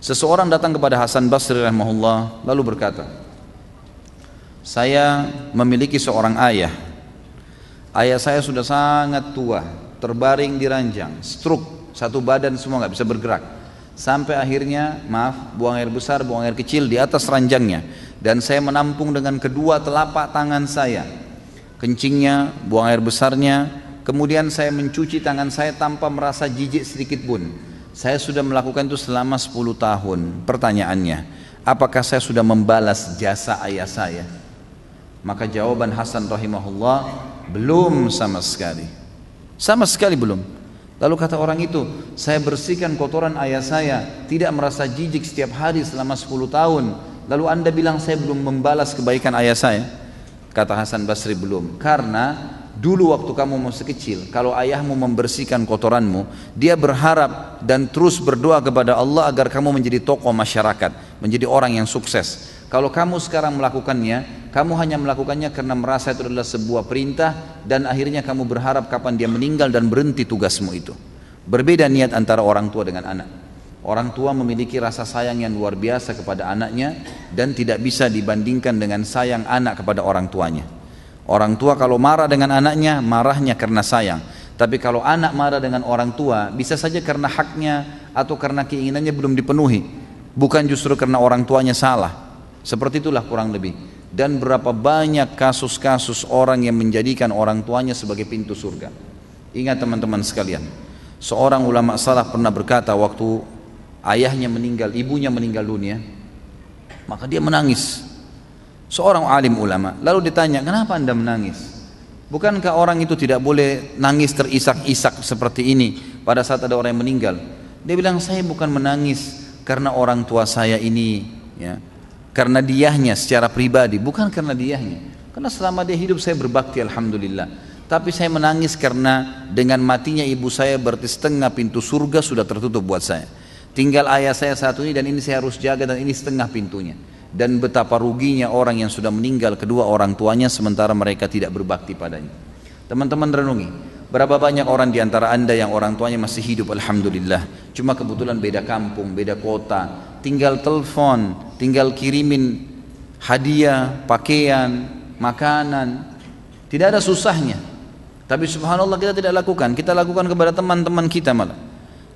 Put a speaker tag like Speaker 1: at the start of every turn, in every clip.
Speaker 1: Seseorang datang kepada Hasan Basri rahimahullah lalu berkata, saya memiliki seorang ayah. Ayah saya sudah sangat tua, terbaring di ranjang, stroke, satu badan semua nggak bisa bergerak. Sampai akhirnya, buang air besar, buang air kecil di atas ranjangnya. Dan saya menampung dengan kedua telapak tangan saya kencingnya, buang air besarnya. Kemudian saya mencuci tangan saya tanpa merasa jijik sedikit pun. Saya sudah melakukan itu selama 10 tahun. Pertanyaannya, apakah saya sudah membalas jasa ayah saya? Maka jawaban Hasan rahimahullah, belum sama sekali. Sama sekali belum. Lalu kata orang itu, saya bersihkan kotoran ayah saya, tidak merasa jijik setiap hari selama 10 tahun. Lalu anda bilang saya belum membalas kebaikan ayah saya? Kata Hasan Basri, belum. Karena dulu waktu kamu masih kecil, kalau ayahmu membersihkan kotoranmu, dia berharap dan terus berdoa kepada Allah agar kamu menjadi tokoh masyarakat, menjadi orang yang sukses. Kalau kamu sekarang melakukannya, kamu hanya melakukannya karena merasa itu adalah sebuah perintah, dan akhirnya kamu berharap kapan dia meninggal dan berhenti tugasmu itu. Berbeda niat antara orang tua dengan anak. Orang tua memiliki rasa sayang yang luar biasa kepada anaknya dan tidak bisa dibandingkan dengan sayang anak kepada orang tuanya. Orang tua kalau marah dengan anaknya, marahnya karena sayang. Tapi kalau anak marah dengan orang tua, bisa saja karena haknya atau karena keinginannya belum dipenuhi, bukan justru karena orang tuanya salah. Seperti itulah kurang lebih. Dan berapa banyak kasus-kasus orang yang menjadikan orang tuanya sebagai pintu surga. Ingat teman-teman sekalian, seorang ulama salaf pernah berkata waktu ayahnya meninggal, ibunya meninggal dunia, maka dia menangis. Seorang alim ulama, lalu ditanya, kenapa anda menangis? Bukankah orang itu tidak boleh nangis terisak-isak seperti ini pada saat ada orang yang meninggal? Dia bilang, saya bukan menangis karena orang tua saya ini, ya, karena diahnya secara pribadi, bukan karena diahnya. Karena selama dia hidup saya berbakti alhamdulillah. Tapi saya menangis karena dengan matinya ibu saya berarti setengah pintu surga sudah tertutup buat saya. Tinggal ayah saya satu ini dan ini saya harus jaga dan ini setengah pintunya. Dan betapa ruginya orang yang sudah meninggal kedua orang tuanya sementara mereka tidak berbakti padanya. Teman-teman renungi, berapa banyak orang di antara anda yang orang tuanya masih hidup alhamdulillah, cuma kebetulan beda kampung, beda kota, tinggal telepon, tinggal kirimin hadiah, pakaian, makanan, tidak ada susahnya. Tapi subhanallah kita tidak lakukan. Kita lakukan kepada teman-teman kita malah.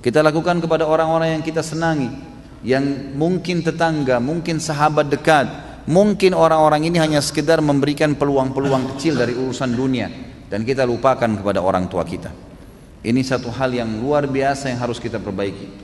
Speaker 1: Kita lakukan kepada orang-orang yang kita senangi, yang mungkin tetangga, mungkin sahabat dekat, mungkin orang-orang ini hanya sekedar memberikan peluang-peluang kecil dari urusan dunia, dan kita lupakan kepada orang tua kita. Ini satu hal yang luar biasa yang harus kita perbaiki.